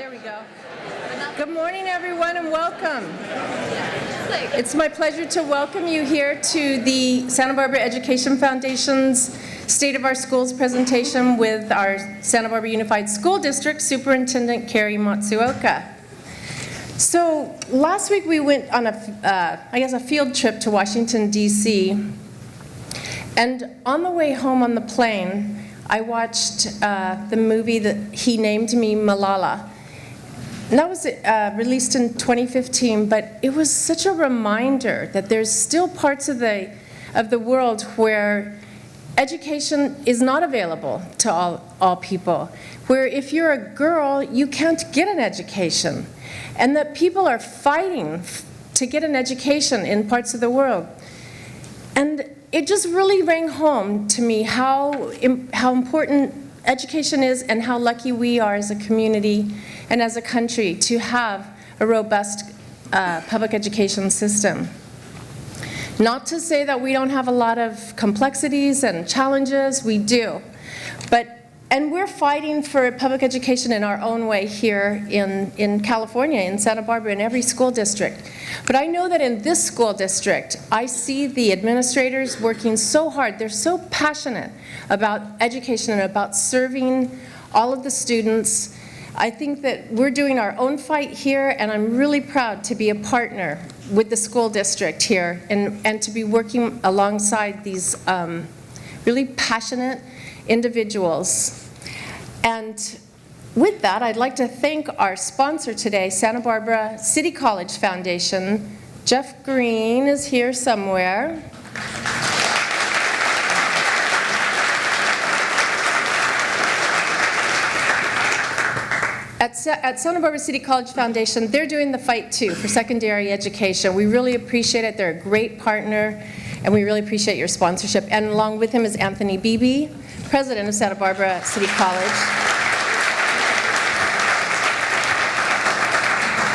There we go. Good morning, everyone, and welcome. It's my pleasure to welcome you here to the Santa Barbara Education Foundation's State of Our Schools presentation with our Santa Barbara Unified School District Superintendent Carrie Matsuoka. So last week we went on a field trip to Washington, D.C. And on the way home on the plane, I watched the movie that he named me Malala. And that was released in 2015, but it was such a reminder that there's still parts of the world where education is not available to all people, where if you're a girl, you can't get an education, and that people are fighting to get an education in parts of the world. And it just really rang home to me how important education is and how lucky we are as a community and as a country to have a robust public education system. Not to say that we don't have a lot of complexities and challenges, we do. And we're fighting for public education in our own way here in California, in Santa Barbara, in every school district. But I know that in this school district, I see the administrators working so hard. They're so passionate about education and about serving all of the students. I think that we're doing our own fight here, and I'm really proud to be a partner with the school district here and to be working alongside these really passionate individuals. And with that, I'd like to thank our sponsor today, Santa Barbara City College Foundation. Jeff Green is here somewhere. At Santa Barbara City College Foundation, they're doing the fight too for secondary education. We really appreciate it. They're a great partner, and we really appreciate your sponsorship. And along with him is Anthony Beebe, president of Santa Barbara City College.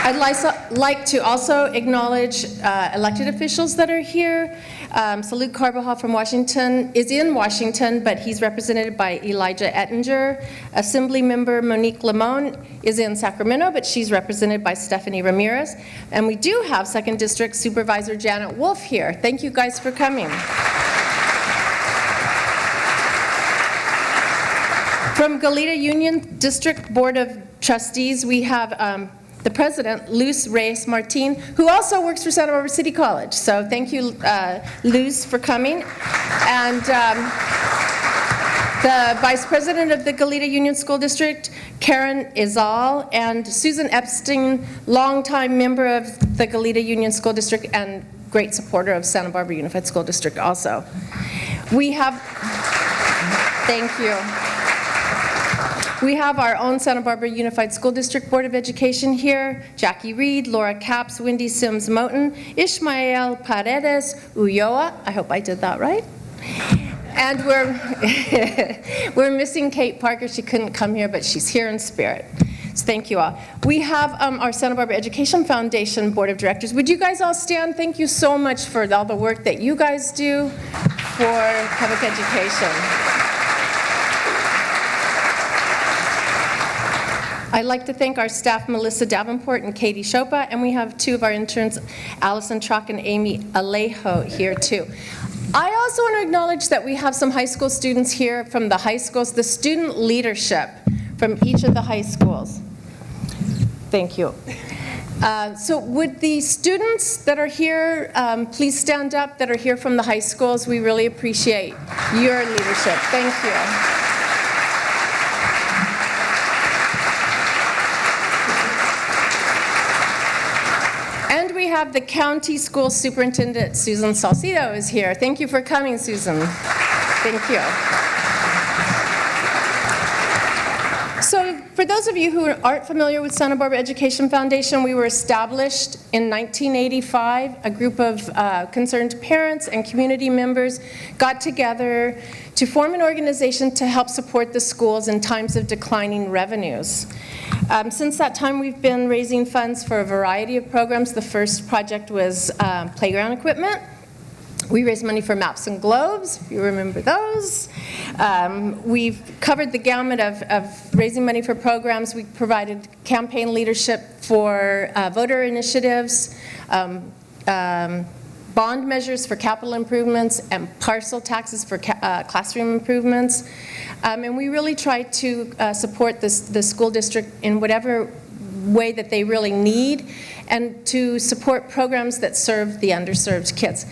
I'd like to also acknowledge elected officials that are here. Salud Carbajal from Washington is in Washington, but he's represented by Elijah Ettinger. Assembly member Monique Limon is in Sacramento, but she's represented by Stephanie Ramirez. And we do have 2nd District Supervisor Janet Wolf here. Thank you guys for coming. From Goleta Union District Board of Trustees, we have the president, Luz Reyes Martin, who also works for Santa Barbara City College. So thank you, Luz, for coming. And the vice president of the Goleta Union School District, Karen Izal, and Susan Epstein, longtime member of the Goleta Union School District and great supporter of Santa Barbara Unified School District also. We have, thank you. We have our own Santa Barbara Unified School District Board of Education here, Jackie Reed, Laura Capps, Wendy Sims Moten, Ishmael Paredes Ulloa, I hope I did that right. And we're missing Kate Parker. She couldn't come here, but she's here in spirit. So thank you all. We have our Santa Barbara Education Foundation Board of Directors. Would you guys all stand? Thank you so much for all the work that you guys do for public education. I'd like to thank our staff, Melissa Davenport and Katie Chopa, and we have 2 of our interns, Allison Trock and Amy Alejo, here too. I also want to acknowledge that we have some high school students here from the high schools, the student leadership from each of the high schools. Thank you. So would the students that are here please stand up that are here from the high schools? We really appreciate your leadership. Thank you. And we have the county school superintendent, Susan Salcido, is here. Thank you for coming, Susan. Thank you. So for those of you who aren't familiar with Santa Barbara Education Foundation, we were established in 1985. A group of concerned parents and community members got together to form an organization to help support the schools in times of declining revenues. Since that time, we've been raising funds for a variety of programs. The first project was playground equipment. We raise money for Maps and Globes, if you remember those. We've covered the gamut of raising money for programs. We provided campaign leadership for voter initiatives, bond measures for capital improvements, and parcel taxes for classroom improvements. And we really try to support the school district in whatever way that they really need, and to support programs that serve the underserved kids.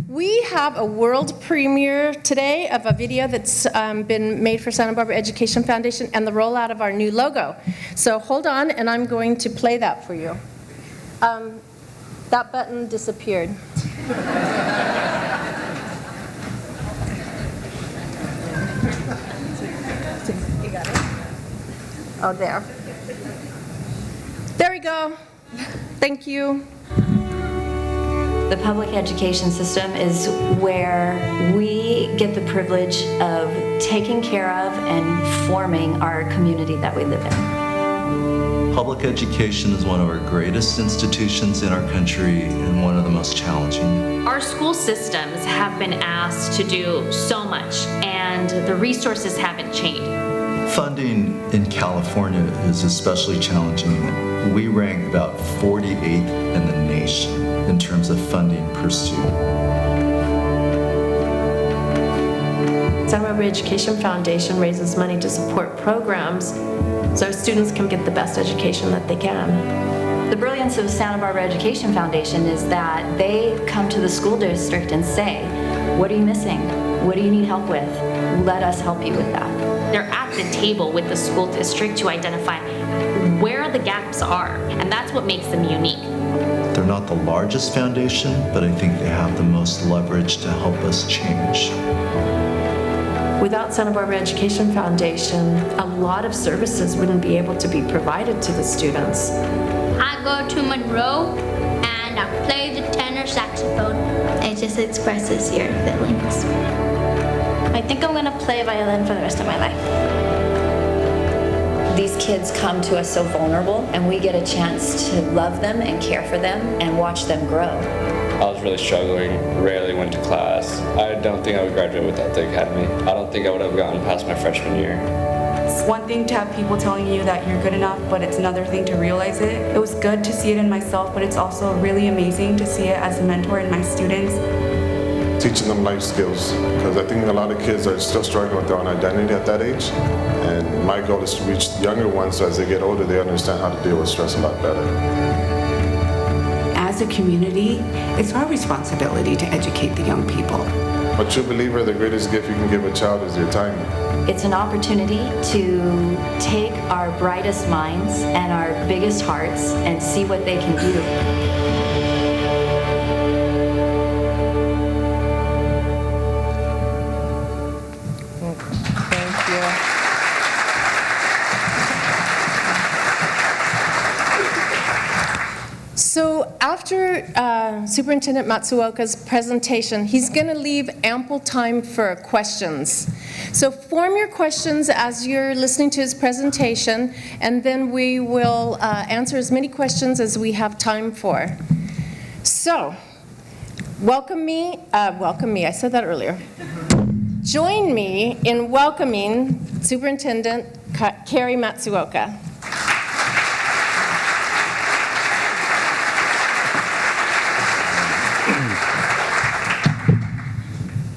We have a world premiere today of a video that's been made for Santa Barbara Education Foundation and the rollout of our new logo. So hold on, and I'm going to play that for you. That button disappeared. You got it? Oh, there. There we go. Thank you. The public education system is where we get the privilege of taking care of and forming our community that we live in. Public education is one of our greatest institutions in our country and one of the most challenging. Our school systems have been asked to do so much, and the resources haven't changed. Funding in California is especially challenging. We rank about 48th in the nation in terms of funding per student. Santa Barbara Education Foundation raises money to support programs so students can get the best education that they can. The brilliance of Santa Barbara Education Foundation is that they come to the school district and say, what are you missing? What do you need help with? Let us help you with that. They're at the table with the school district to identify where the gaps are, and that's what makes them unique. They're not the largest foundation, but I think they have the most leverage to help us change. Without Santa Barbara Education Foundation, a lot of services wouldn't be able to be provided to the students. I go to Monroe and I play the tenor saxophone. It just expresses your feelings. I think I'm gonna play violin for the rest of my life. These kids come to us so vulnerable, and we get a chance to love them and care for them and watch them grow. I was really struggling, rarely went to class. I don't think I would graduate without the academy. I don't think I would have gotten past my freshman year. It's one thing to have people telling you that you're good enough, but it's another thing to realize it. It was good to see it in myself, but it's also really amazing to see it as a mentor in my students. Teaching them life skills, because I think a lot of kids are still struggling with their own identity at that age, and my goal is to reach younger ones so as they get older they understand how to deal with stress a lot better. As a community, it's our responsibility to educate the young people. A true believer, the greatest gift you can give a child is your time. It's an opportunity to take our brightest minds and our biggest hearts and see what they can do. So after Superintendent Matsuoka's presentation, he's going to leave ample time for questions. So form your questions as you're listening to his presentation, and then we will answer as many questions as we have time for. So, welcome me, I said that earlier. Join me in welcoming Superintendent Carrie Matsuoka.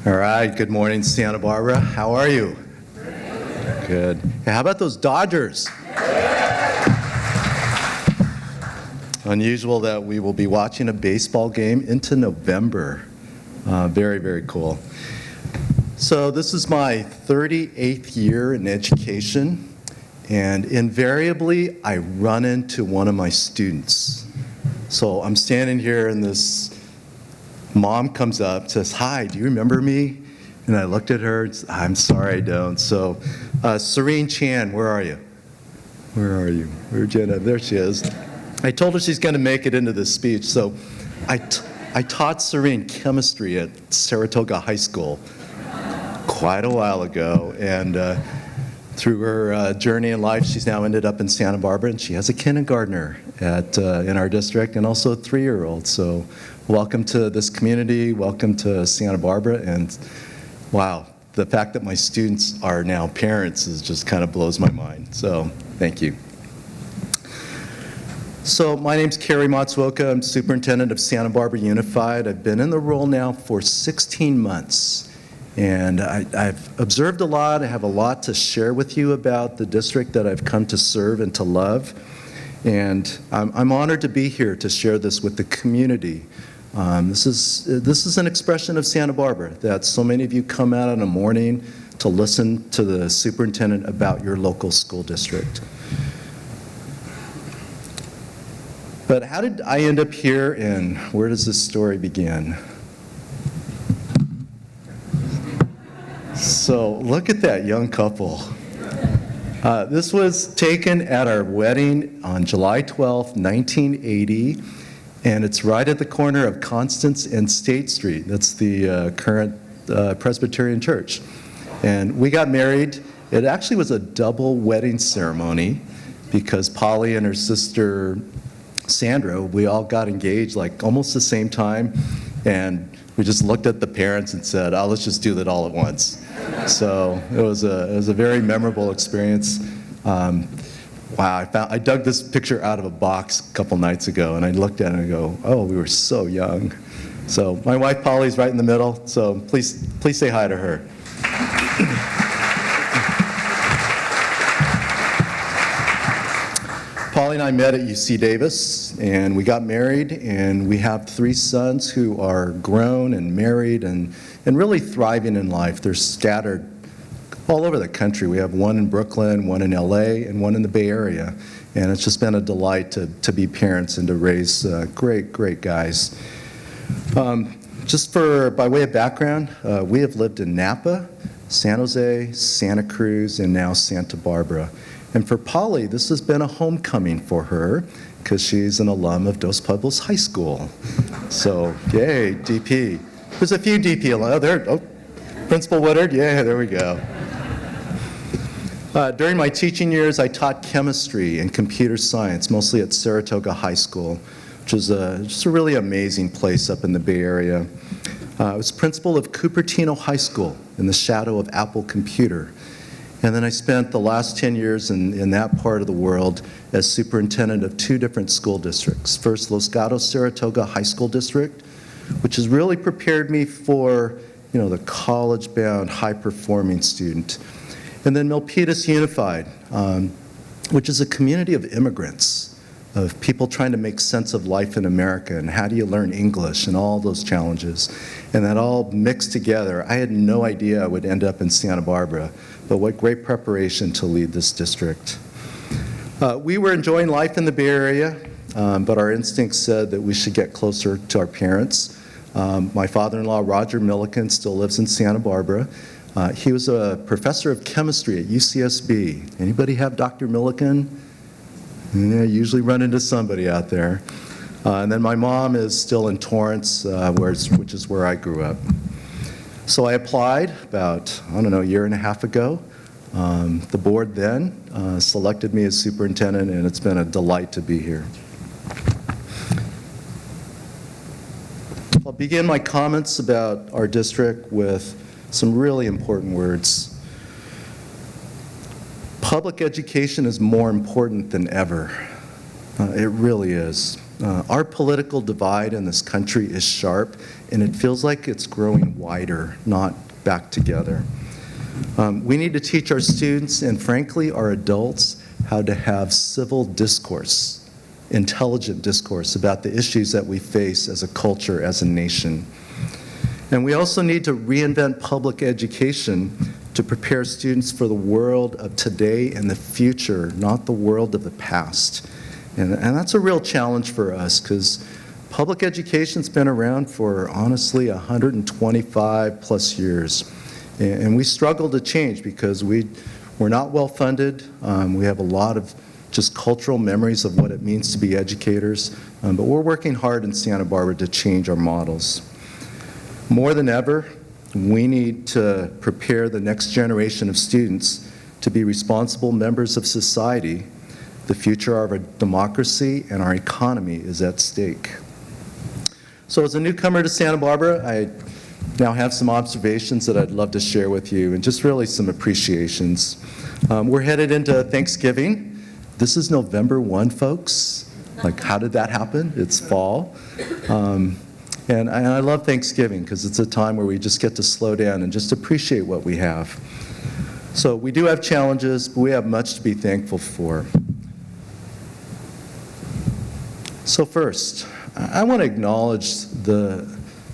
All right, good morning, Santa Barbara. How are you? Good. Hey, how about those Dodgers? Unusual that we will be watching a baseball game into November. Very, very cool. So this is my 38th year in education, and invariably I run into one of my students. So I'm standing here and this mom comes up, says, "Hi, do you remember me?" And I looked at her, I'm sorry, I don't. So, Serene Chan, where are you? Where are you? Where'd Jenna? There she is. I told her she's gonna make it into this speech. So, I taught Serene chemistry at Saratoga High School quite a while ago. And Through her journey in life, she's now ended up in Santa Barbara, and she has a kindergartner in our district and also a 3-year-old. So welcome to this community, welcome to Santa Barbara, and wow, the fact that my students are now parents is just kind of blows my mind. So thank you. So my name's Carrie Matsuoka. I'm Superintendent of Santa Barbara Unified. I've been in the role now for 16 months. And I've observed a lot. I have a lot to share with you about the district that I've come to serve and to love. And I'm honored to be here to share this with the community. This is an expression of Santa Barbara, that so many of you come out in the morning to listen to the superintendent about your local school district. But how did I end up here, and where does this story begin? So look at that young couple. This was taken at our wedding on July 12, 1980, and it's right at the corner of Constance and State Street. That's the current Presbyterian Church. And we got married. It actually was a double wedding ceremony because Polly and her sister Sandra, we all got engaged like almost the same time, and we just looked at the parents and said, oh, let's just do that all at once. So it was a very memorable experience. Wow, I dug this picture out of a box a couple nights ago, and I looked at it and I go, oh, we were so young. So my wife Polly's right in the middle, so please say hi to her. Polly and I met at UC Davis, and we got married, and we have 3 sons who are grown and married and really thriving in life. They're scattered all over the country. We have one in Brooklyn, one in LA, and one in the Bay Area. And it's just been a delight to be parents and to raise great guys. Just by way of background, we have lived in Napa, San Jose, Santa Cruz, and now Santa Barbara. And for Polly, this has been a homecoming for her because she's an alum of Dos Pueblos High School. So, yay, DP. There's a few DP alums. Oh, Principal Woodard, yeah, there we go. During my teaching years, I taught chemistry and computer science, mostly at Saratoga High School, which is just a really amazing place up in the Bay Area. I was principal of Cupertino High School in the shadow of Apple Computer. And then I spent the last 10 years in that part of the world as superintendent of 2 different school districts. First, Los Gatos Saratoga High School District, which has really prepared me for, the college-bound, high-performing student. And then Milpitas Unified, which is a community of immigrants, of people trying to make sense of life in America and how do you learn English and all those challenges. And that all mixed together. I had no idea I would end up in Santa Barbara, but what great preparation to lead this district. We were enjoying life in the Bay Area, but our instincts said that we should get closer to our parents. My father-in-law, Roger Milliken, still lives in Santa Barbara. He was a professor of chemistry at UCSB. Anybody have Dr. Milliken? Yeah, usually run into somebody out there. And then my mom is still in Torrance, which is where I grew up. So I applied about, a year and a half ago. The board then selected me as superintendent, and it's been a delight to be here. I'll begin my comments about our district with some really important words. Public education is more important than ever. It really is. Our political divide in this country is sharp, and it feels like it's growing wider, not back together. We need to teach our students and, frankly, our adults how to have civil discourse, intelligent discourse about the issues that we face as a culture, as a nation. And we also need to reinvent public education to prepare students for the world of today and the future, not the world of the past. And that's a real challenge for us because public education's been around for, honestly, 125 plus years. And we struggle to change because we're not well funded. We have a lot of just cultural memories of what it means to be educators. But we're working hard in Santa Barbara to change our models. More than ever, we need to prepare the next generation of students to be responsible members of society. The future of our democracy and our economy is at stake. So as a newcomer to Santa Barbara, I now have some observations that I'd love to share with you, and just really some appreciations. We're headed into Thanksgiving. This is November 1, folks. Like, how did that happen? It's fall. And I love Thanksgiving because it's a time where we just get to slow down and just appreciate what we have. So we do have challenges, but we have much to be thankful for. So first, I want to acknowledge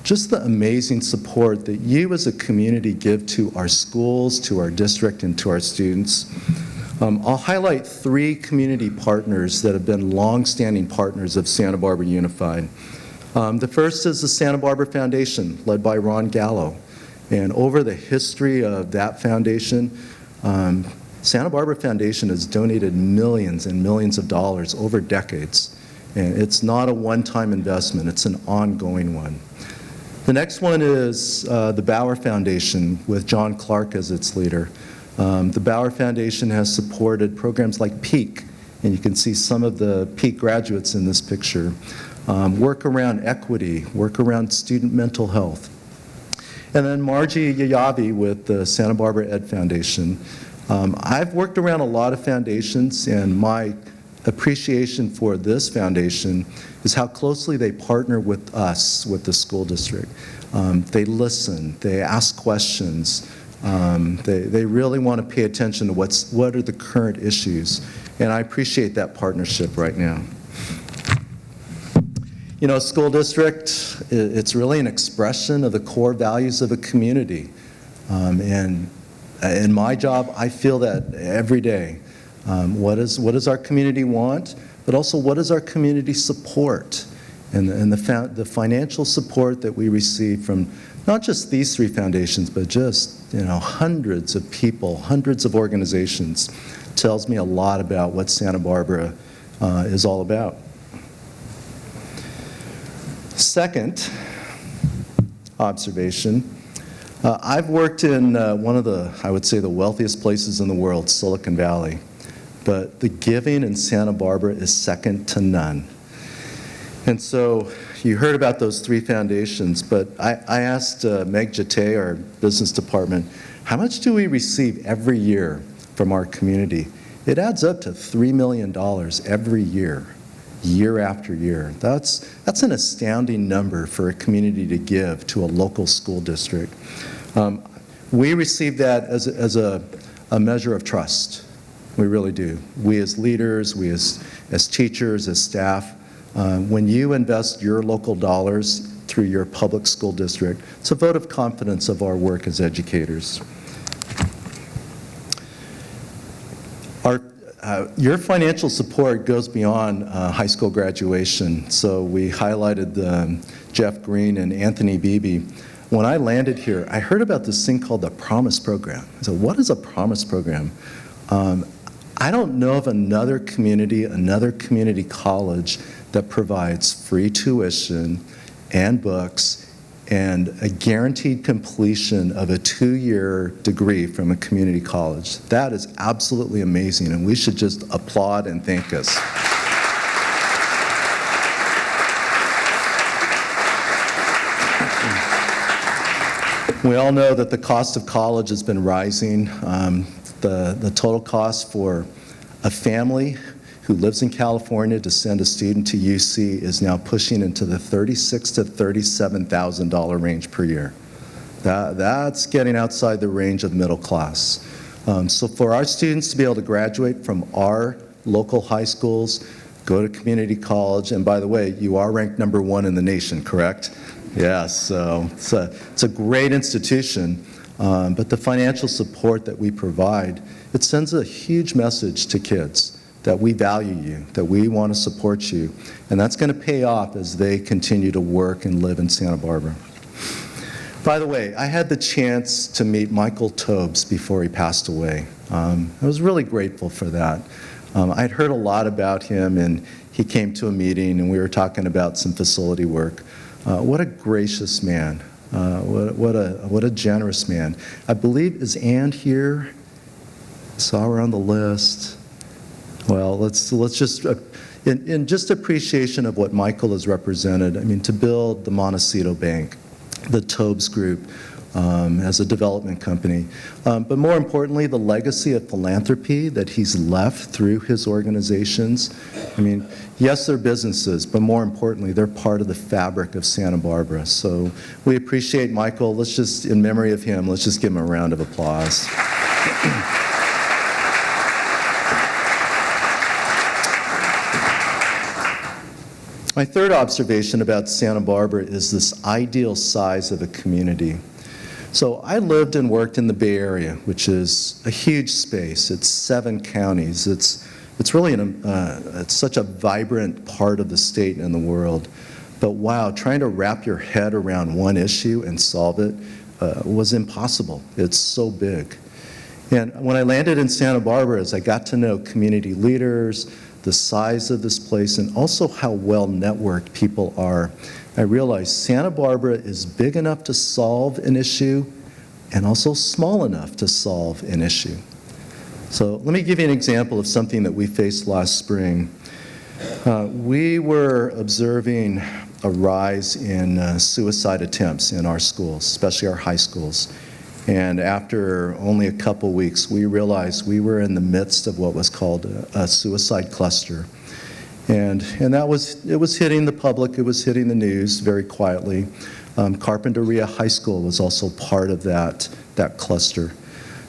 just the amazing support that you as a community give to our schools, to our district, and to our students. I'll highlight 3 community partners that have been long-standing partners of Santa Barbara Unified. The first is the Santa Barbara Foundation, led by Ron Gallo. And over the history of that foundation, Santa Barbara Foundation has donated millions and millions of dollars over decades. And it's not a one-time investment, it's an ongoing one. The next one is the Bauer Foundation, with John Clark as its leader. The Bauer Foundation has supported programs like PEAK, and you can see some of the PEAK graduates in this picture. Work around equity, work around student mental health. And then Margie Yayavi with the Santa Barbara Ed Foundation. I've worked around a lot of foundations, and my appreciation for this foundation is how closely they partner with us, with the school district. They listen, they ask questions, they really want to pay attention to what are the current issues, and I appreciate that partnership right now. You know, a school district, it's really an expression of the core values of a community. And in my job, I feel that every day. What does our community want? But also, what does our community support? And the financial support that we receive from not just these 3 foundations, but just, hundreds of people, hundreds of organizations, tells me a lot about what Santa Barbara is all about. Second observation, I've worked in one of the, I would say, the wealthiest places in the world, Silicon Valley. But the giving in Santa Barbara is second to none. And so you heard about those 3 foundations, but I asked Meg Jate, our business department, how much do we receive every year from our community? It adds up to $3 million every year, year after year. That's an astounding number for a community to give to a local school district. We receive that as a measure of trust. We really do. We as leaders, we as teachers, as staff, when you invest your local dollars through your public school district, it's a vote of confidence of our work as educators. Your financial support goes beyond high school graduation. So we highlighted Jeff Green and Anthony Beebe. When I landed here, I heard about this thing called the Promise Program. I said, what is a Promise Program? I don't know of another community college that provides free tuition and books and a guaranteed completion of a 2-year degree from a community college. That is absolutely amazing, and we should just applaud and thank us. We all know that the cost of college has been rising. The total cost for a family who lives in California to send a student to UC is now pushing into the $36,000 to $37,000 range per year. That's getting outside the range of middle class. So for our students to be able to graduate from our local high schools, go to community college, and by the way, you are ranked #1 in the nation, correct? Yes, so it's a great institution. But the financial support that we provide, it sends a huge message to kids that we value you, that we want to support you, and that's going to pay off as they continue to work and live in Santa Barbara. By the way, I had the chance to meet Michael Tobes before he passed away. I was really grateful for that. I'd heard a lot about him, and he came to a meeting, and we were talking about some facility work. What a gracious man. What a generous man. I believe, is Ann here? saw her on the list. Well, let's just, in just appreciation of what Michael has represented, I mean, to build the Montecito Bank, the Tobes Group, as a development company. But more importantly, the legacy of philanthropy that he's left through his organizations. I mean, yes, they're businesses, but more importantly, they're part of the fabric of Santa Barbara. So we appreciate Michael. Let's just, in memory of him, let's just give him a round of applause. My third observation about Santa Barbara is this ideal size of a community. So I lived and worked in the Bay Area, which is a huge space. It's 7 counties. It's really it's such a vibrant part of the state and the world. But wow, trying to wrap your head around one issue and solve it was impossible. It's so big. And when I landed in Santa Barbara, as I got to know community leaders, the size of this place, and also how well networked people are, I realized Santa Barbara is big enough to solve an issue and also small enough to solve an issue. So let me give you an example of something that we faced last spring. We were observing a rise in suicide attempts in our schools, especially our high schools. And after only a couple weeks, we realized we were in the midst of what was called a suicide cluster. And it was hitting the public, it was hitting the news very quietly. Carpinteria High School was also part of that cluster.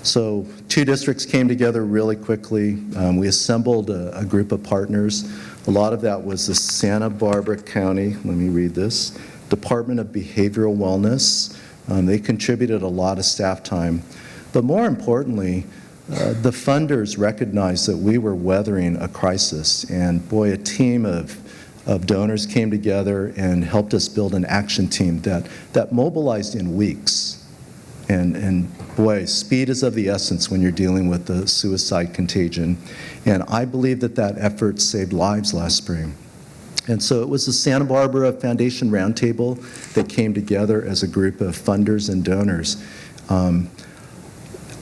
So 2 districts came together really quickly. We assembled a group of partners. A lot of that was the Santa Barbara County, let me read this, Department of Behavioral Wellness. They contributed a lot of staff time. But more importantly, the funders recognized that we were weathering a crisis, and boy, a team of donors came together and helped us build an action team that mobilized in weeks. And boy, speed is of the essence when you're dealing with the suicide contagion. And I believe that effort saved lives last spring. And so it was the Santa Barbara Foundation Roundtable that came together as a group of funders and donors.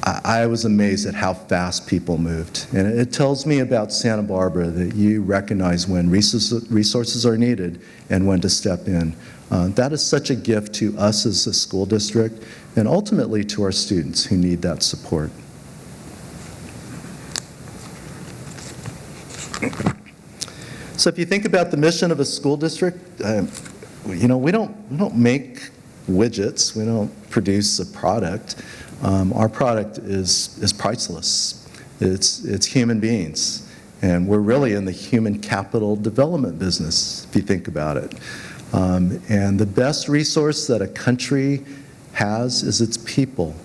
I was amazed at how fast people moved. And it tells me about Santa Barbara that you recognize when resources are needed and when to step in. That is such a gift to us as a school district and ultimately to our students who need that support. So if you think about the mission of a school district, we don't make widgets, we don't produce a product. Our product is priceless. It's human beings. And we're really in the human capital development business, if you think about it. And the best resource that a country has is its people.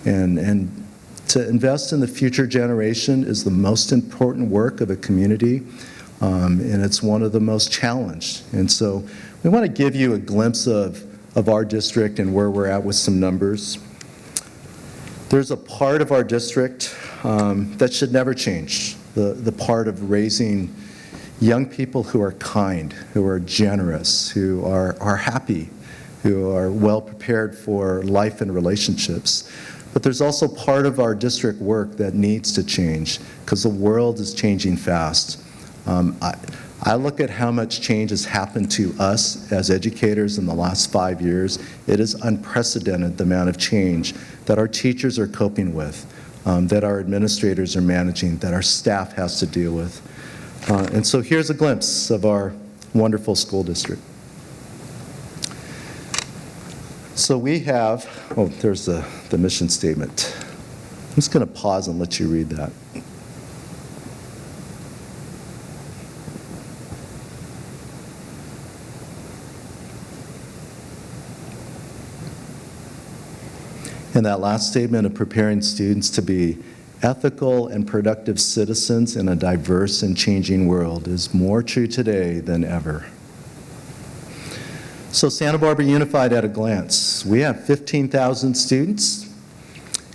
And to invest in the future generation is the most important work of a community. And it's one of the most challenged. And so we want to give you a glimpse of our district and where we're at with some numbers. There's a part of our district that should never change, the part of raising young people who are kind, who are generous, who are happy, who are well prepared for life and relationships. But there's also part of our district work that needs to change because the world is changing fast. I look at how much change has happened to us as educators in the last 5 years. It is unprecedented, the amount of change that our teachers are coping with, that our administrators are managing, that our staff has to deal with. And so here's a glimpse of our wonderful school district. So we have, there's the mission statement. I'm just going to pause and let you read that. And that last statement of preparing students to be ethical and productive citizens in a diverse and changing world is more true today than ever. So Santa Barbara Unified at a glance. We have 15,000 students,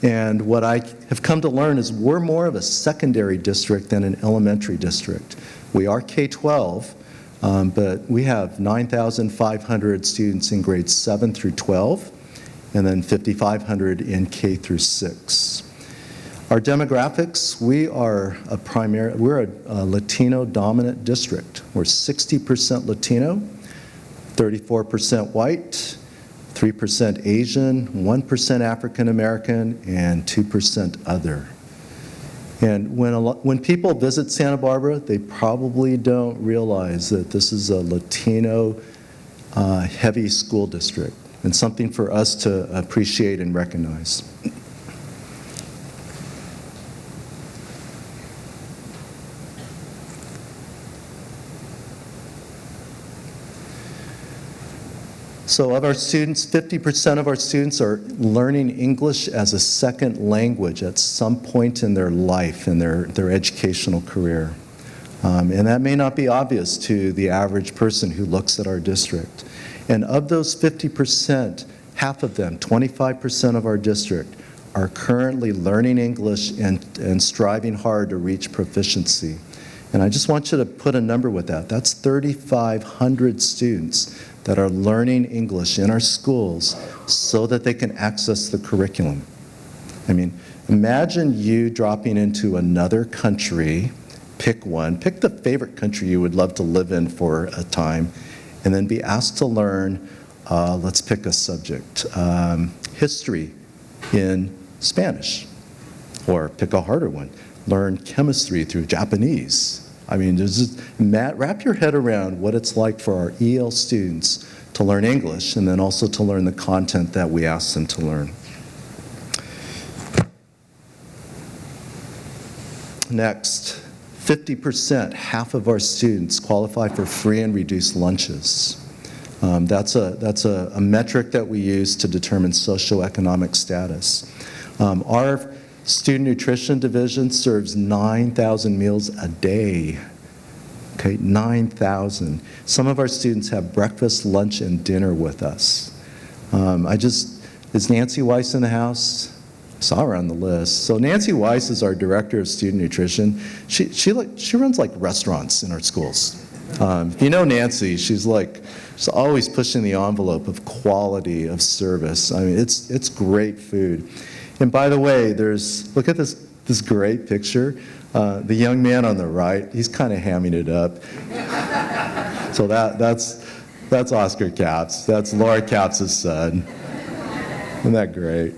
and what I have come to learn is we're more of a secondary district than an elementary district. We are K-12, but we have 9,500 students in grades 7 through 12. And then 5,500 in K through 6. Our demographics, we're a Latino-dominant district. We're 60% Latino, 34% white, 3% Asian, 1% African American, and 2% other. And when people visit Santa Barbara, they probably don't realize that this is a Latino heavy school district, and something for us to appreciate and recognize. So of our students, 50% of our students are learning English as a second language at some point in their life, in their educational career. And that may not be obvious to the average person who looks at our district. And of those 50%, half of them, 25% of our district, are currently learning English and striving hard to reach proficiency. And I just want you to put a number with that. That's 3,500 students that are learning English in our schools so that they can access the curriculum. I mean, imagine you dropping into another country, pick one, pick the favorite country you would love to live in for a time, and then be asked to learn, let's pick a subject, history in Spanish, or pick a harder one, learn chemistry through Japanese. I mean, wrap your head around what it's like for our EL students to learn English and then also to learn the content that we ask them to learn. Next, 50%, half of our students qualify for free and reduced lunches. That's a metric that we use to determine socioeconomic status. Our Student Nutrition Division serves 9,000 meals a day. Okay, 9,000. Some of our students have breakfast, lunch, and dinner with us. Is Nancy Weiss in the house? Saw her on the list. So Nancy Weiss is our Director of Student Nutrition. She runs like restaurants in our schools. If you know Nancy, she's always pushing the envelope of quality of service. I mean, it's great food. And by the way, look at this great picture. The young man on the right, he's kind of hamming it up. So that's Oscar Capps. That's Laura Capps' son. Isn't that great?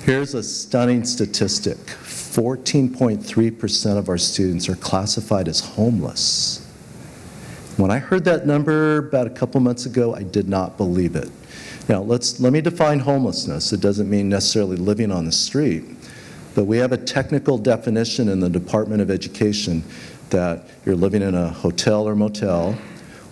Here's a stunning statistic. 14.3% of our students are classified as homeless. When I heard that number about a couple months ago, I did not believe it. Now, let me define homelessness. It doesn't mean necessarily living on the street, but we have a technical definition in the Department of Education that you're living in a hotel or motel,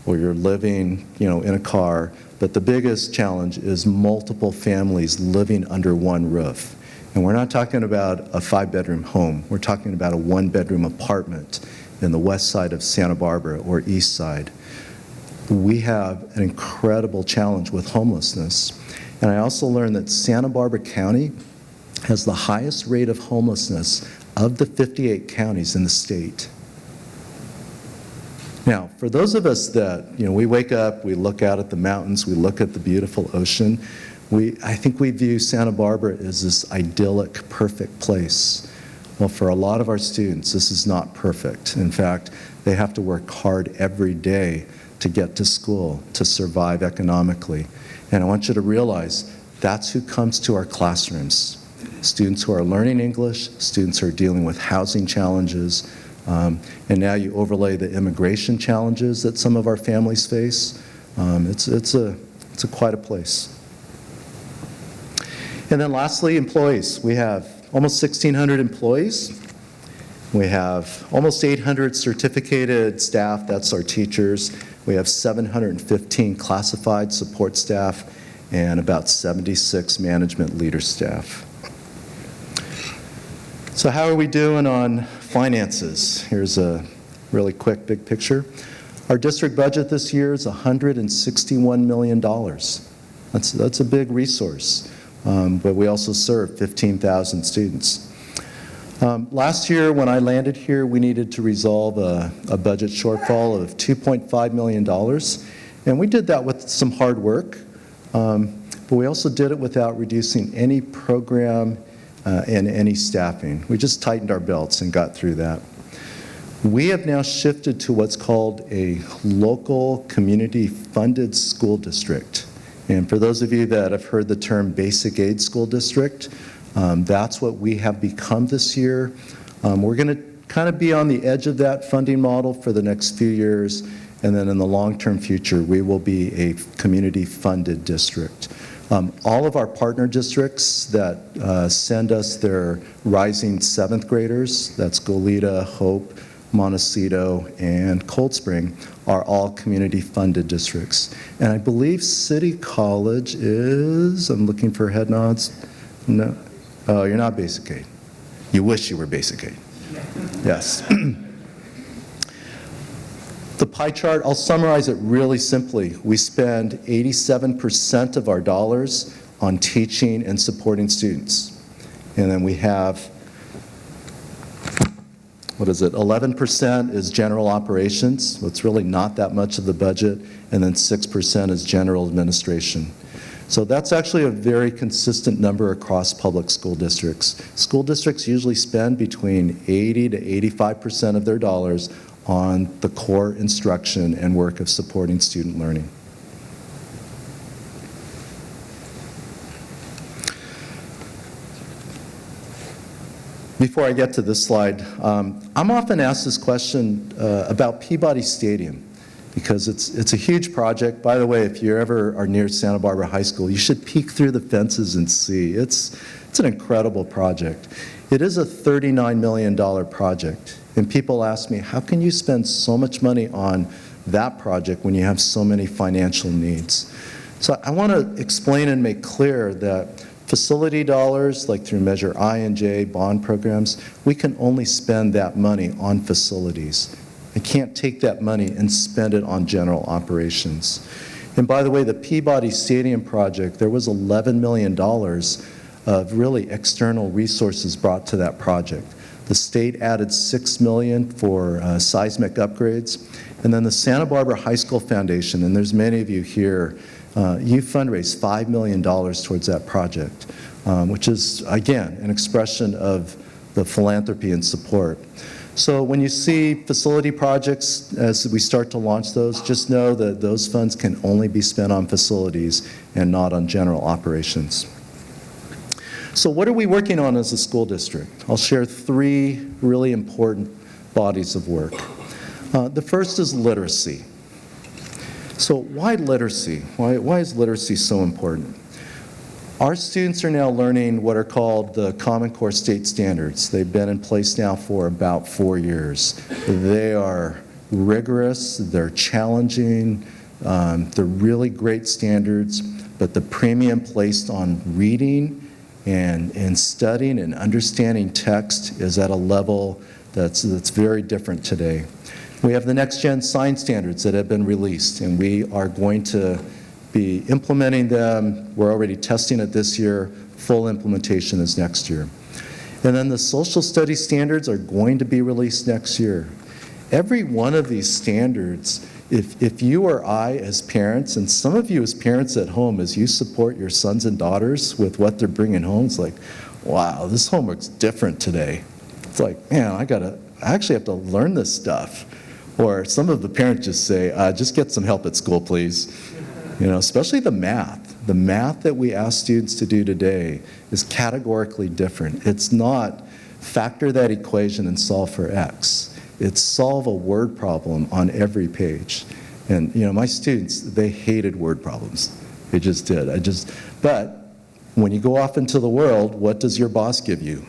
or you're living, in a car, but the biggest challenge is multiple families living under one roof. And we're not talking about a 5-bedroom home. We're talking about a 1-bedroom apartment in the west side of Santa Barbara or east side. We have an incredible challenge with homelessness. And I also learned that Santa Barbara County has the highest rate of homelessness of the 58 counties in the state. Now, for those of us that, we wake up, we look out at the mountains, we look at the beautiful ocean, I think we view Santa Barbara as this idyllic, perfect place. Well, for a lot of our students, this is not perfect. In fact, they have to work hard every day to get to school, to survive economically. And I want you to realize that's who comes to our classrooms. Students who are learning English, students who are dealing with housing challenges, and now you overlay the immigration challenges that some of our families face. It's quite a place. And then lastly, employees. We have almost 1,600 employees. We have almost 800 certificated staff, that's our teachers. We have 715 classified support staff and about 76 management leader staff. So how are we doing on finances? Here's a really quick big picture. Our district budget this year is $161 million. That's a big resource, but we also serve 15,000 students. Last year, when I landed here, we needed to resolve a budget shortfall of $2.5 million, and we did that with some hard work, but we also did it without reducing any program and any staffing. We just tightened our belts and got through that. We have now shifted to what's called a local community-funded school district. And for those of you that have heard the term basic aid school district, that's what we have become this year. We're going to kind of be on the edge of that funding model for the next few years, and then in the long-term future, we will be a community-funded district. All of our partner districts that send us their rising 7th graders, that's Goleta, Hope, Montecito, and Cold Spring, are all community-funded districts. And I believe City College is, I'm looking for head nods. No, oh, you're not basic aid. You wish you were basic aid. Yes. The pie chart, I'll summarize it really simply. We spend 87% of our dollars on teaching and supporting students. And then we have, 11% is general operations. It's really not that much of the budget. And then 6% is general administration. So that's actually a very consistent number across public school districts. School districts usually spend between 80 to 85% of their dollars on the core instruction and work of supporting student learning. Before I get to this slide, I'm often asked this question about Peabody Stadium, because it's a huge project. By the way, if you ever are near Santa Barbara High School, you should peek through the fences and see. It's an incredible project. It is a $39 million project. And people ask me, how can you spend so much money on that project when you have so many financial needs? So I want to explain and make clear that facility dollars, like through Measure I and J, bond programs, we can only spend that money on facilities. I can't take that money and spend it on general operations. And by the way, the Peabody Stadium project, there was $11 million of really external resources brought to that project. The state added $6 million for seismic upgrades. And then the Santa Barbara High School Foundation, and there's many of you here, you fundraised $5 million towards that project, which is, again, an expression of the philanthropy and support. So when you see facility projects, as we start to launch those, just know that those funds can only be spent on facilities and not on general operations. So what are we working on as a school district? I'll share 3 really important bodies of work. The first is literacy. So why literacy? Why is literacy so important? Our students are now learning what are called the Common Core State Standards. They've been in place now for about 4 years. They are rigorous, they're challenging, they're really great standards, but the premium placed on reading and studying and understanding text is at a level that's very different today. We have the Next Gen Science Standards that have been released, and we are going to be implementing them. We're already testing it this year. Full implementation is next year. And then the Social Studies Standards are going to be released next year. Every one of these standards, if you or I as parents, and some of you as parents at home, as you support your sons and daughters with what they're bringing home, it's like, wow, this homework's different today. It's like, man, I actually have to learn this stuff. Or some of the parents just say, just get some help at school, please. You know, especially the math. The math that we ask students to do today is categorically different. It's not factor that equation and solve for X. It's solve a word problem on every page. And you know, my students, they hated word problems. They just did. But when you go off into the world, what does your boss give you?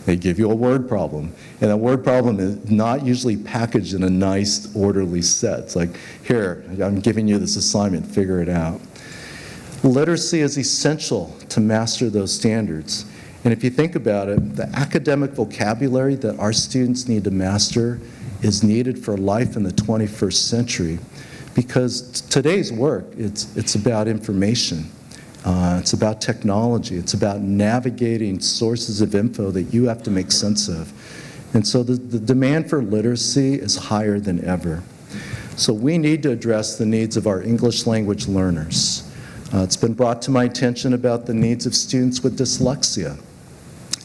They give you a word problem. And that word problem is not usually packaged in a nice, orderly set. It's like, here, I'm giving you this assignment, figure it out. Literacy is essential to master those standards. And if you think about it, the academic vocabulary that our students need to master is needed for life in the 21st century, because today's work, it's about information. It's about technology. It's about navigating sources of info that you have to make sense of. And so the demand for literacy is higher than ever. So we need to address the needs of our English language learners. It's been brought to my attention about the needs of students with dyslexia.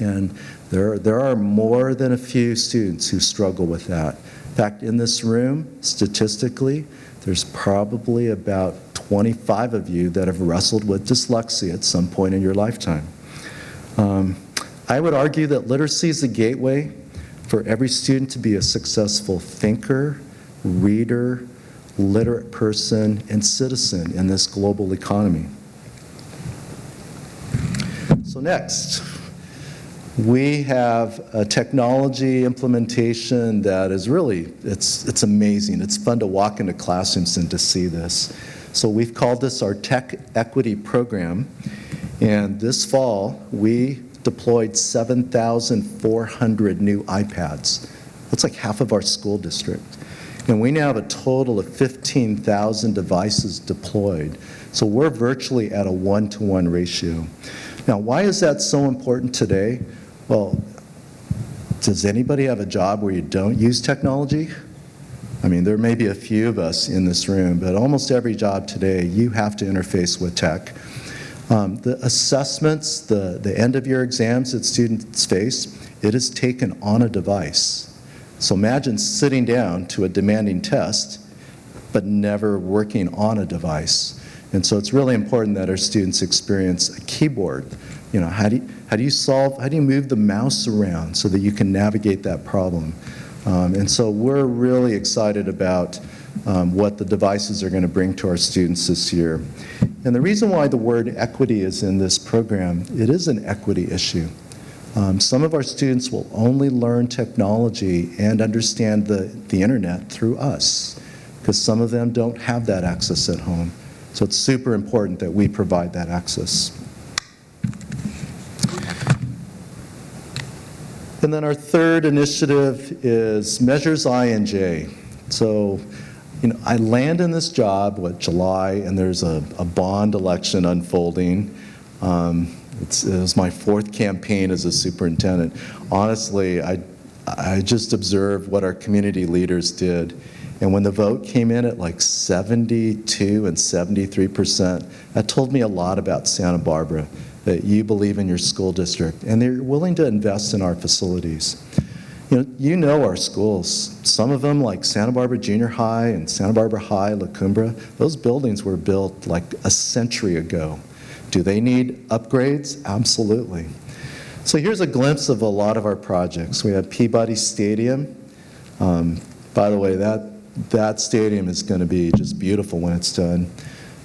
And there are more than a few students who struggle with that. In fact, in this room, statistically, there's probably about 25 of you that have wrestled with dyslexia at some point in your lifetime. I would argue that literacy is the gateway for every student to be a successful thinker, reader, literate person, and citizen in this global economy. So next, we have a technology implementation that is really, it's amazing. It's fun to walk into classrooms and to see this. So we've called this our Tech Equity Program, and this fall we deployed 7,400 new iPads. That's like half of our school district. And we now have a total of 15,000 devices deployed. So we're virtually at a 1-to-1 ratio. Now, why is that so important today? Well, does anybody have a job where you don't use technology? I mean, there may be a few of us in this room, but almost every job today, you have to interface with tech. The assessments, the end-of-year exams that students face, it is taken on a device. So imagine sitting down to a demanding test, but never working on a device. And so it's really important that our students experience a keyboard. You know, how do you move the mouse around so that you can navigate that problem? And so we're really excited about what the devices are going to bring to our students this year. And the reason why the word equity is in this program, it is an equity issue. Some of our students will only learn technology and understand the internet through us, because some of them don't have that access at home. So it's super important that we provide that access. And then our third initiative is Measures I and J. So, you know, I land in this job, July, and there's a bond election unfolding. It was my fourth campaign as a superintendent. Honestly, I just observed what our community leaders did. And when the vote came in at like 72 and 73%, that told me a lot about Santa Barbara, that you believe in your school district, and they're willing to invest in our facilities. You know our schools. Some of them, like Santa Barbara Junior High and Santa Barbara High, La Cumbre, those buildings were built like a century ago. Do they need upgrades? Absolutely. So here's a glimpse of a lot of our projects. We have Peabody Stadium. By the way, that stadium is going to be just beautiful when it's done.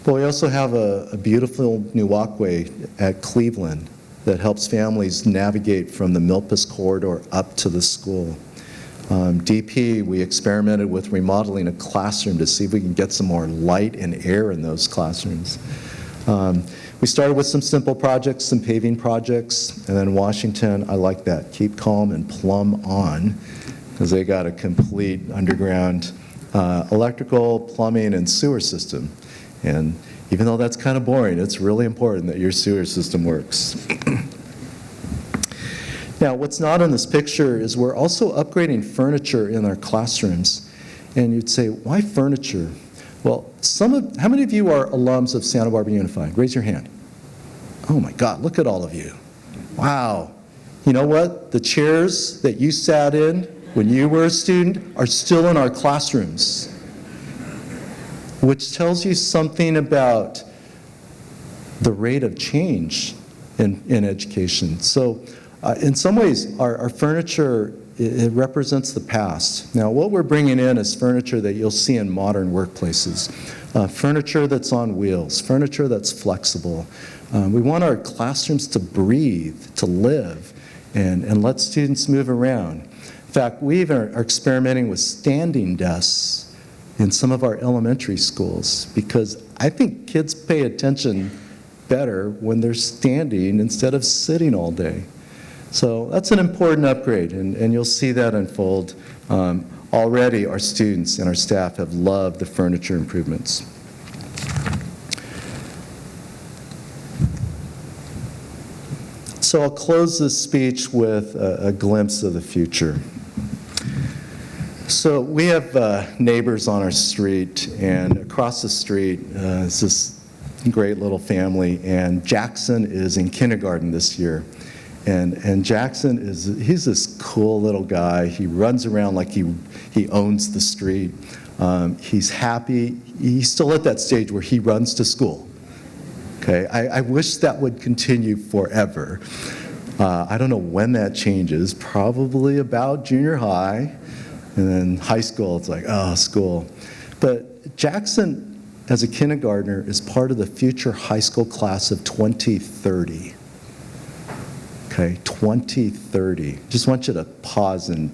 But we also have a beautiful new walkway at Cleveland that helps families navigate from the Milpas corridor up to the school. DP, we experimented with remodeling a classroom to see if we can get some more light and air in those classrooms. We started with some simple projects, some paving projects, and then Washington, I like that, keep calm and plumb on, because they got a complete underground electrical, plumbing, and sewer system. And even though that's kind of boring, it's really important that your sewer system works. Now, what's not in this picture is we're also upgrading furniture in our classrooms. And you'd say, why furniture? Well, how many of you are alums of Santa Barbara Unified? Raise your hand. Oh my God, look at all of you. Wow. You know what? The chairs that you sat in when you were a student are still in our classrooms, which tells you something about the rate of change in education. So in some ways, our furniture, it represents the past. Now, what we're bringing in is furniture that you'll see in modern workplaces. Furniture that's on wheels, furniture that's flexible. We want our classrooms to breathe, to live, and let students move around. In fact, we even are experimenting with standing desks in some of our elementary schools, because I think kids pay attention better when they're standing instead of sitting all day. So that's an important upgrade, and you'll see that unfold. Already our students and our staff have loved the furniture improvements. So I'll close this speech with a glimpse of the future. So we have neighbors on our street, and across the street is this great little family, and Jackson is in kindergarten this year. And Jackson he's this cool little guy. He runs around like he owns the street. He's happy. He's still at that stage where he runs to school. Okay, I wish that would continue forever. I don't know when that changes, probably about junior high, and then high school, it's like, oh, school. But Jackson, as a kindergartner, is part of the future high school class of 2030. Okay, 2030. Just want you to pause and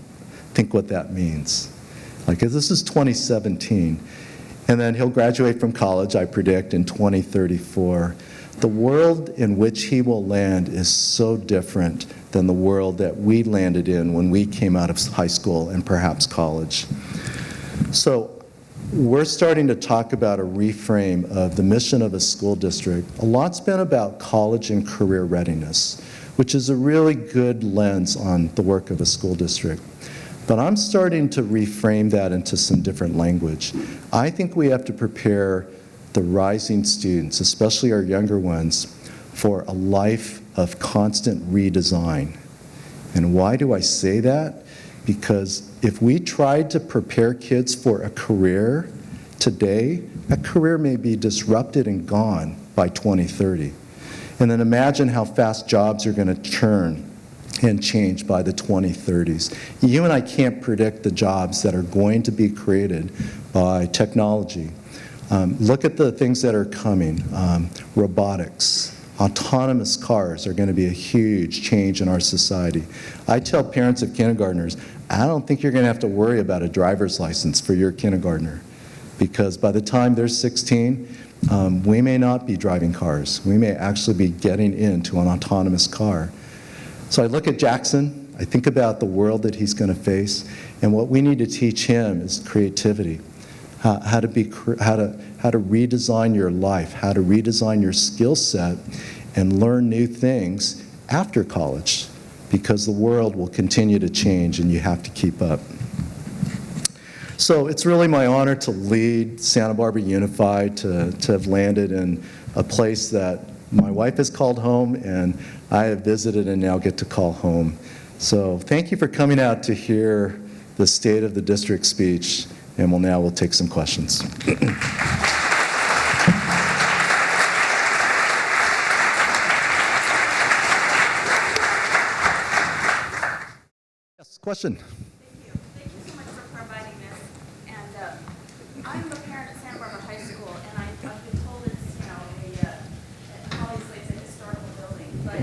think what that means. Like, this is 2017. And then he'll graduate from college, I predict, in 2034. The world in which he will land is so different than the world that we landed in when we came out of high school and perhaps college. So we're starting to talk about a reframe of the mission of a school district. A lot's been about college and career readiness, which is a really good lens on the work of a school district. But I'm starting to reframe that into some different language. I think we have to prepare the rising students, especially our younger ones, for a life of constant redesign. And why do I say that? Because if we tried to prepare kids for a career today, that career may be disrupted and gone by 2030. And then imagine how fast jobs are going to churn and change by the 2030s. You and I can't predict the jobs that are going to be created by technology. Look at the things that are coming. Robotics, autonomous cars are going to be a huge change in our society. I tell parents of kindergartners, I don't think you're going to have to worry about a driver's license for your kindergartner, because by the time they're 16, we may not be driving cars. We may actually be getting into an autonomous car. So I look at Jackson, I think about the world that he's going to face, and what we need to teach him is creativity, how to redesign your life, how to redesign your skill set, and learn new things after college, because the world will continue to change and you have to keep up. So it's really my honor to lead Santa Barbara Unified, to have landed in a place that my wife has called home and I have visited and now get to call home. So thank you for coming out to hear the State of the District speech, and we'll take some questions. Yes, question. Thank you so much for providing this. And I'm a parent at Santa Barbara High School, and I've been told it's, obviously it's a historical building, but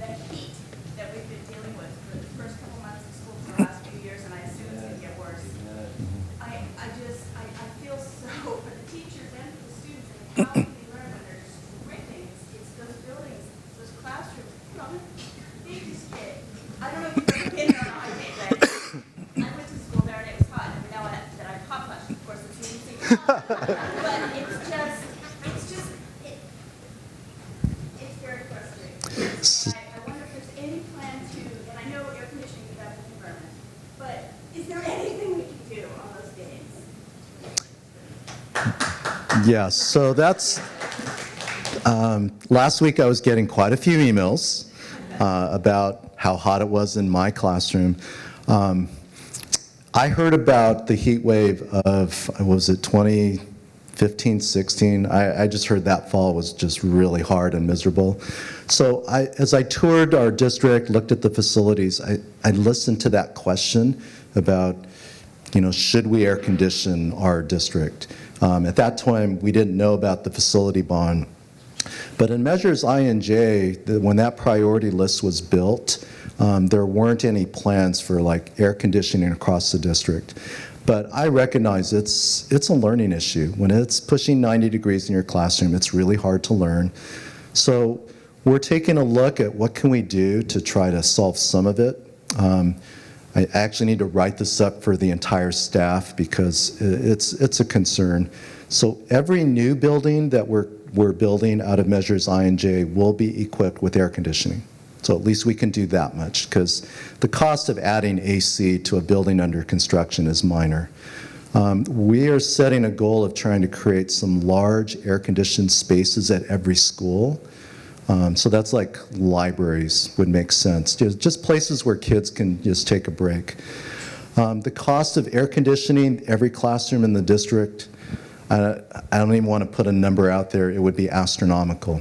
the heat that we've been dealing with for the first couple months of school for the last few years, and I assume it's going to get worse. I feel so for the teachers and for the students, and how can they learn when they're just dripping? It's those buildings, those classrooms. They just get, I don't know if you've ever been there or not, but I went to school there and it was hot, and now that I hot flashed, of course, it's easy. But it's very frustrating. And I wonder if there's any plan to, and I know air conditioning is bad for the environment, but is there anything we can do on those days? Yes, so that's, last week I was getting quite a few emails about how hot it was in my classroom. I heard about the heat wave of, was it 2015, 16? I just heard that fall was just really hard and miserable. So as I toured our district, looked at the facilities, I listened to that question about, should we air condition our district? At that time, we didn't know about the facility bond. But in Measures I and J, when that priority list was built, there weren't any plans for air conditioning across the district. But I recognize it's a learning issue. When it's pushing 90 degrees in your classroom, it's really hard to learn. So we're taking a look at what can we do to try to solve some of it. I actually need to write this up for the entire staff because it's a concern. So every new building that we're building out of Measures I and J will be equipped with air conditioning. So at least we can do that much, because the cost of adding AC to a building under construction is minor. We are setting a goal of trying to create some large air-conditioned spaces at every school. So that's like libraries would make sense. Just places where kids can just take a break. The cost of air conditioning every classroom in the district, I don't even want to put a number out there. It would be astronomical.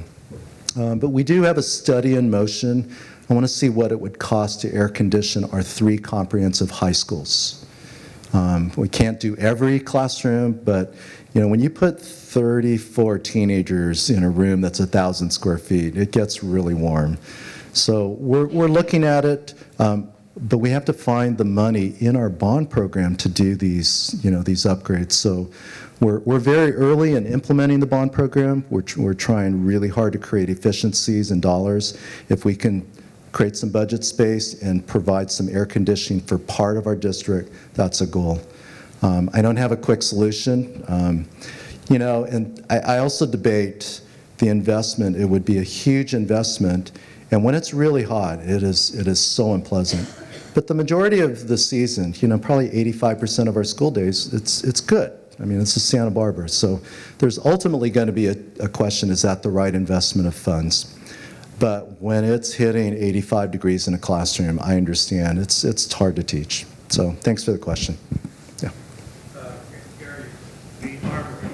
But we do have a study in motion. I want to see what it would cost to air condition our 3 comprehensive high schools. We can't do every classroom, but when you put 34 teenagers in a room that's 1,000 square feet, it gets really warm. So we're looking at it, but we have to find the money in our bond program to do these upgrades. So we're very early in implementing the bond program. We're trying really hard to create efficiencies and dollars. If we can create some budget space and provide some air conditioning for part of our district, that's a goal. I don't have a quick solution. And I also debate the investment. It would be a huge investment, and when it's really hot, it is so unpleasant. But the majority of the season, probably 85% of our school days, it's good. I mean, it's a Santa Barbara. So there's ultimately going to be a question, is that the right investment of funds? But when it's hitting 85 degrees in a classroom, I understand. It's hard to teach. So thanks for the question. Yeah. Cary, the armory,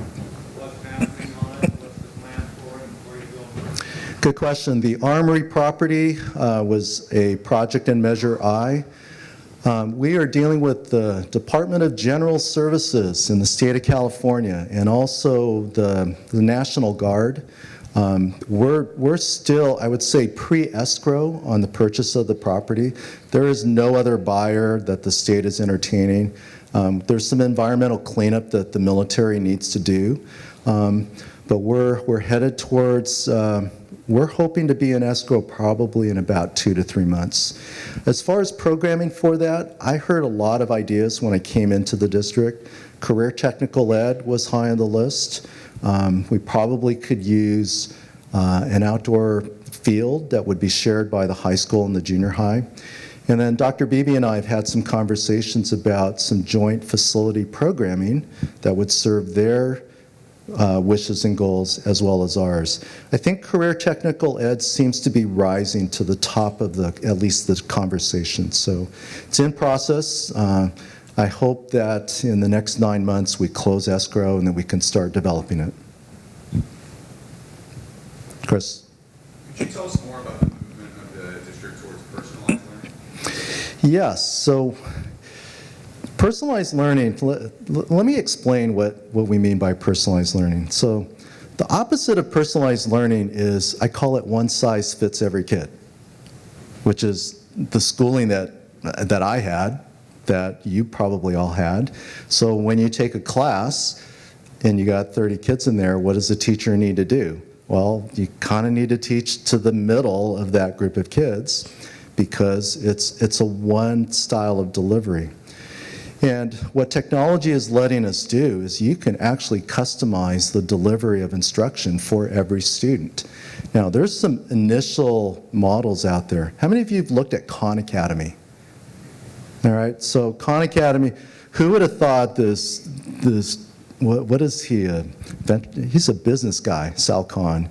what's happening on it? What's the plan for it? And where are you going? Good question. The Armory property was a project in Measure I. We are dealing with the Department of General Services in the state of California and also the National Guard. We're still, I would say, pre-escrow on the purchase of the property. There is no other buyer that the state is entertaining. There's some environmental cleanup that the military needs to do, but we're headed towards, we're hoping to be in escrow probably in about 2 to 3 months. As far as programming for that, I heard a lot of ideas when I came into the district. Career technical ed was high on the list. We probably could use an outdoor field that would be shared by the high school and the junior high. And then Dr. Beebe and I have had some conversations about some joint facility programming that would serve their wishes and goals as well as ours. I think career technical ed seems to be rising to the top of at least the conversation. So it's in process. I hope that in the next 9 months we close escrow and then we can start developing it. Chris? Could you tell us more about the movement of the district towards personalized learning? Yes. So personalized learning, let me explain what we mean by personalized learning. So the opposite of personalized learning is, I call it one size fits every kid, which is the schooling that I had, that you probably all had. So when you take a class and you got 30 kids in there, what does the teacher need to do? Well, you kind of need to teach to the middle of that group of kids because it's a one style of delivery. And what technology is letting us do is you can actually customize the delivery of instruction for every student. Now, there's some initial models out there. How many of you have looked at Khan Academy? All right, so Khan Academy, who would have thought this what is he? He's a business guy, Sal Khan.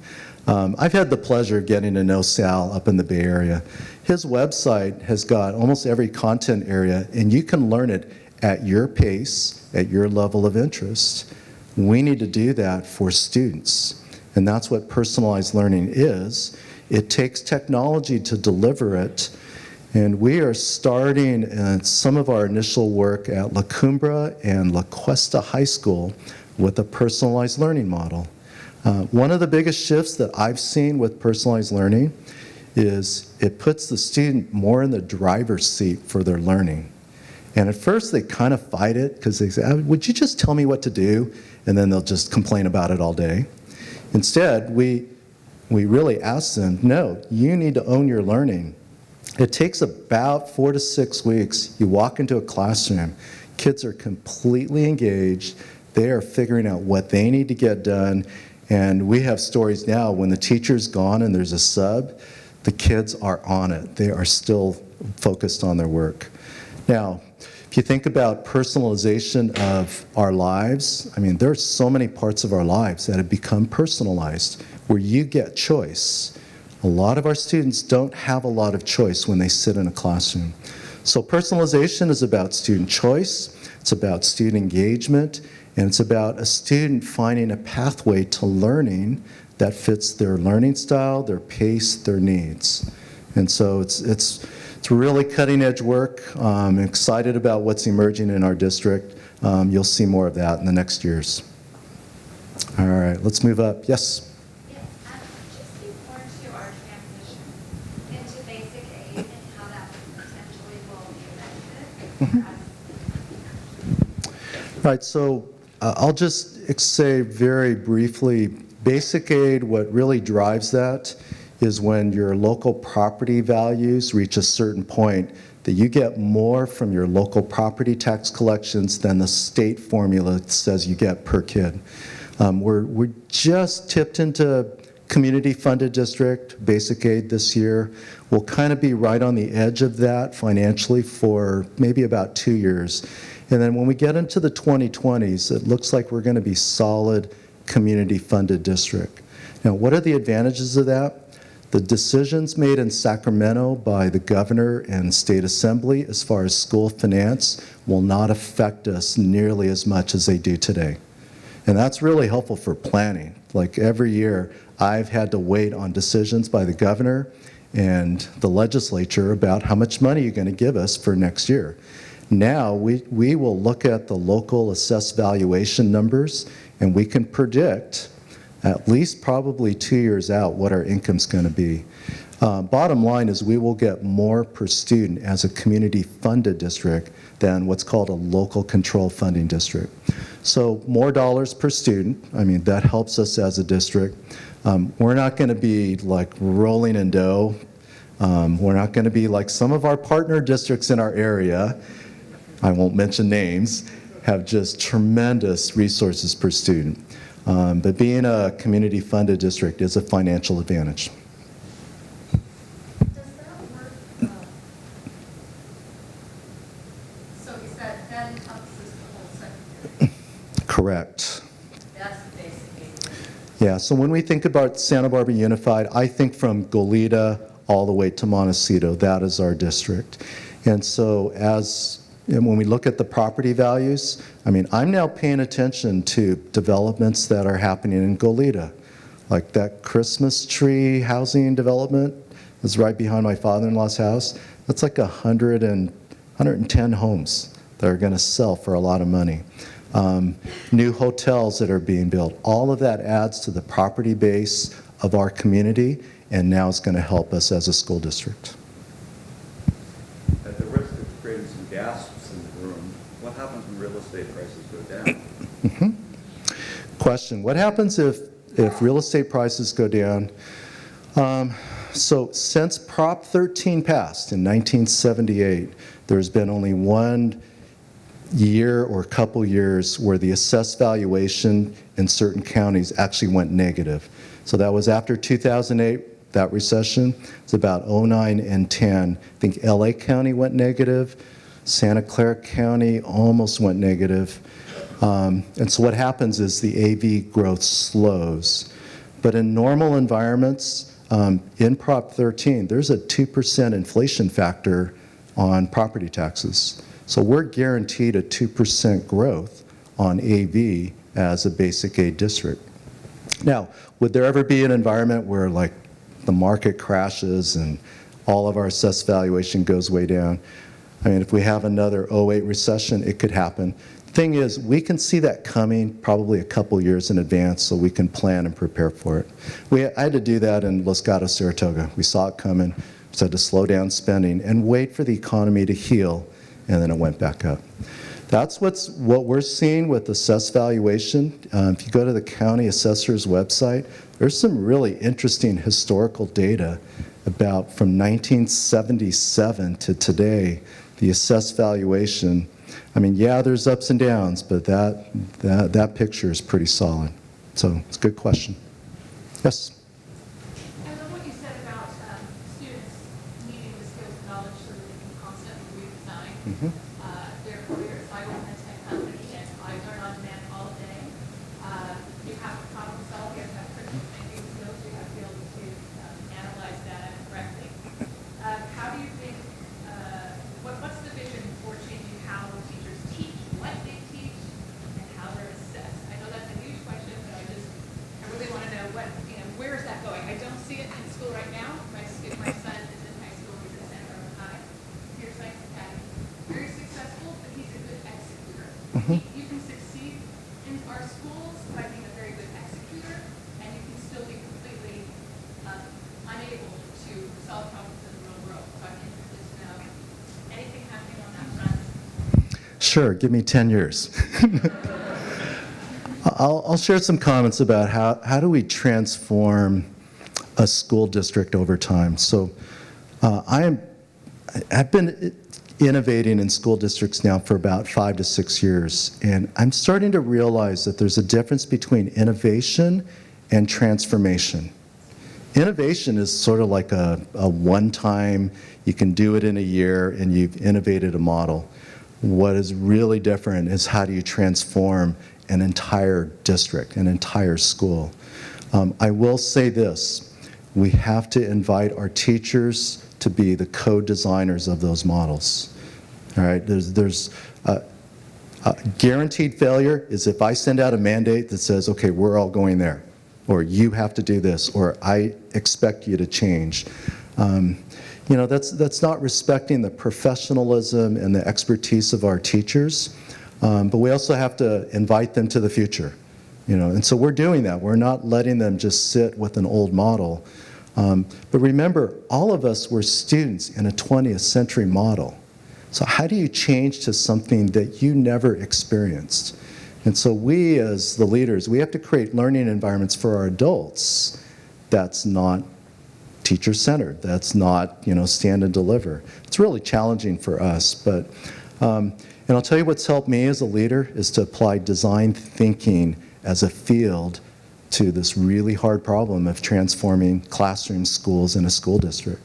I've had the pleasure of getting to know Sal up in the Bay Area. His website has got almost every content area, and you can learn it at your pace, at your level of interest. We need to do that for students, and that's what personalized learning is. It takes technology to deliver it. And we are starting some of our initial work at La Cumbre and La Cuesta High School with a personalized learning model. One of the biggest shifts that I've seen with personalized learning is it puts the student more in the driver's seat for their learning. And at first they kind of fight it because they say, would you just tell me what to do? And then they'll just complain about it all day. Instead, we really ask them, no, you need to own your learning. It takes about 4 to 6 weeks. You walk into a classroom, kids are completely engaged. They are figuring out what they need to get done. And we have stories now when the teacher's gone and there's a sub, the kids are on it. They are still focused on their work. Now, if you think about personalization of our lives, I mean, there are so many parts of our lives that have become personalized where you get choice. A lot of our students don't have a lot of choice when they sit in a classroom. So personalization is about student choice, it's about student engagement, and it's about a student finding a pathway to learning that fits their learning style, their pace, their needs. And so it's really cutting edge work. I'm excited about what's emerging in our district. You'll see more of that in the next years. All right, let's move up. Yes? Just speak more to our transition into basic aid and how that potentially will be affected. Right, so I'll just say very briefly, basic aid, what really drives that is when your local property values reach a certain point that you get more from your local property tax collections than the state formula says you get per kid. We're just tipped into community-funded district, basic aid this year. We'll kind of be right on the edge of that financially for maybe about 2 years. And then when we get into the 2020s, it looks like we're going to be solid community-funded district. Now, what are the advantages of that? The decisions made in Sacramento by the governor and state assembly as far as school finance will not affect us nearly as much as they do today. And that's really helpful for planning. Like every year, I've had to wait on decisions by the governor and the legislature about how much money you're going to give us for next year. Now, we will look at the local assessed valuation numbers, and we can predict at least probably 2 years out what our income's going to be. Bottom line is we will get more per student as a community-funded district than what's called a local control funding district. So more dollars per student, I mean, that helps us as a district. We're not going to be like rolling in dough. We're not going to be like some of our partner districts in our area, I won't mention names, have just tremendous resources per student. But being a community-funded district is a financial advantage. Does that work? So is that encompasses the whole secondary? Correct. That's the basic aid. Yeah, so when we think about Santa Barbara Unified, I think from Goleta all the way to Montecito, that is our district. And so when we look at the property values, I mean, I'm now paying attention to developments that are happening in Goleta. Like that Christmas tree housing development is right behind my father-in-law's house. That's like 110 homes that are going to sell for a lot of money. New hotels that are being built. All of that adds to the property base of our community, and now it's going to help us as a school district. At the risk of creating some gasps in the room, what happens when real estate prices go down? Question, what happens if real estate prices go down? So since Prop 13 passed in 1978, there's been only 1 year or couple years where the assessed valuation in certain counties actually went negative. So that was after 2008, that recession. It's about 09 and 10. I think LA County went negative. Santa Clara County almost went negative. And so what happens is the AV growth slows. But in normal environments, in Prop 13, there's a 2% inflation factor on property taxes. So we're guaranteed a 2% growth on AV as a basic aid district. Now, would there ever be an environment where like the market crashes and all of our assessed valuation goes way down? I mean, if we have another 08 recession, it could happen. Thing is, we can see that coming probably a couple years in advance so we can plan and prepare for it. I had to do that in Los Gatos, Saratoga. We saw it coming, so had to slow down spending and wait for the economy to heal, and then it went back up. That's what we're seeing with assessed valuation. If you go to the county assessor's website, there's some really interesting historical data about from 1977 to today, the assessed valuation. I mean, yeah, there's ups and downs, but that picture is pretty solid. So it's a good question. Yes? I love what you said about students needing the skills and knowledge so that they can constantly redesign their careers. I work in a tech company and I learn on demand all day. You have to problem solve, you have to have critical thinking skills, you have to be able to analyze tools by being a very good executor, and you can still be completely unable to solve problems in the real world. So I'm interested to know anything happening on that front. Sure, give me 10 years. I'll share some comments about how do we transform a school district over time. So I've been innovating in school districts now for about 5 to 6 years, and I'm starting to realize that there's a difference between innovation and transformation. Innovation is sort of like a one-time, you can do it in a year and you've innovated a model. What is really different is how do you transform an entire district, an entire school. I will say this, we have to invite our teachers to be the co-designers of those models. All right, there's guaranteed failure is if I send out a mandate that says, okay, we're all going there, or you have to do this, or I expect you to change. You know, that's not respecting the professionalism and the expertise of our teachers, but we also have to invite them to the future. You know, and so we're doing that. We're not letting them just sit with an old model. But remember, all of us were students in a 20th century model. So how do you change to something that you never experienced? And so we, as the leaders, we have to create learning environments for our adults that's not teacher-centered, that's not, you know, stand and deliver. It's really challenging for us, but, and I'll tell you what's helped me as a leader is to apply design thinking as a field to this really hard problem of transforming classroom schools in a school district.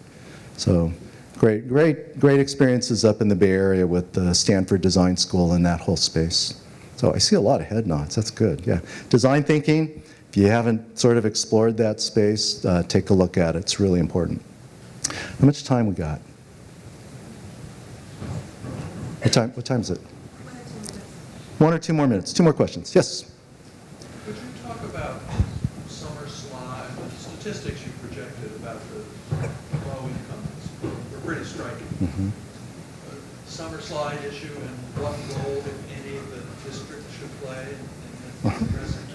So great experiences up in the Bay Area with the Stanford Design School and that whole space. So I see a lot of head nods, that's good, yeah. Design thinking, if you haven't sort of explored that space, take a look at it, it's really important. How much time we got? What time is it? 1 or 2 more minutes, 2 more questions, yes? Could you talk about summer slide, the statistics you projected about the low incomes were pretty striking. Mm-hmm. Summer slide issue and what role, if any, the district should play in addressing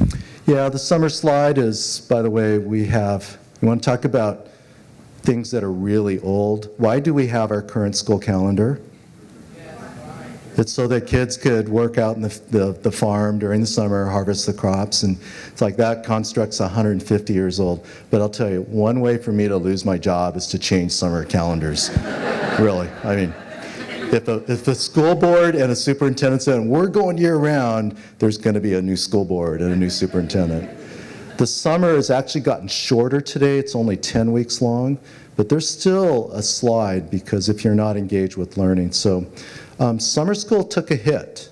that? Yeah, the summer slide is, by the way, we want to talk about things that are really old. Why do we have our current school calendar? It's so that kids could work out in the farm during the summer, harvest the crops, and it's like that construct's 150 years old. But I'll tell you, one way for me to lose my job is to change summer calendars. Really, I mean, if the school board and a superintendent said, we're going year-round, there's going to be a new school board and a new superintendent. The summer has actually gotten shorter today. It's only 10 weeks long, but there's still a slide because if you're not engaged with learning. So summer school took a hit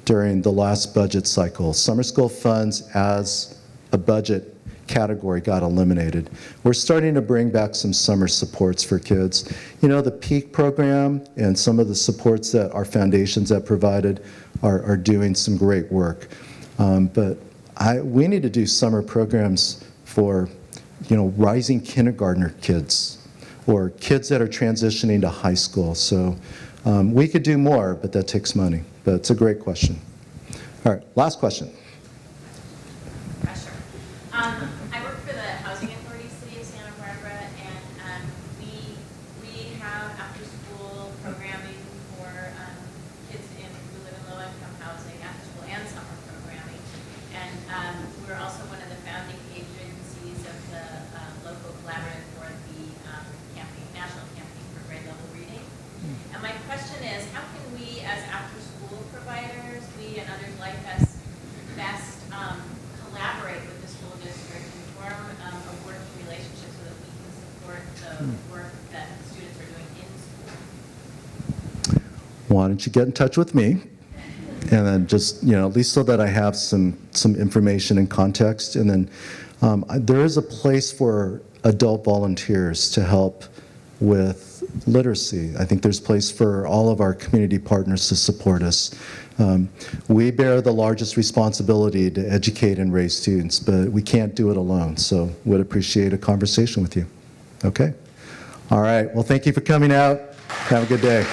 during the last budget cycle. Summer school funds as a budget category got eliminated. We're starting to bring back some summer supports for kids. You know, the PEAK program and some of the supports that our foundations have provided are doing some great work. But we need to do summer programs for, you know, rising kindergartner kids or kids that are transitioning to high school. So we could do more, but that takes money. But it's a great question. All right, last question. I work for the Housing Authority City of Santa Barbara, and we have after-school programming for kids who live in low-income housing, after-school and summer programming. And we're also one of the founding agencies of the local collaborative for the national campaign for grade-level reading. And my question is, how can we as after-school providers, we and others like us, best collaborate with the school district and form a working relationship so that we can support the work that students are doing in school? Why don't you get in touch with me? And then just, you know, at least so that I have some information and context. And then there is a place for adult volunteers to help with literacy. I think there's place for all of our community partners to support us. We bear the largest responsibility to educate and raise students, but we can't do it alone. So would appreciate a conversation with you. Okay? All right. Well, thank you for coming out. Have a good day.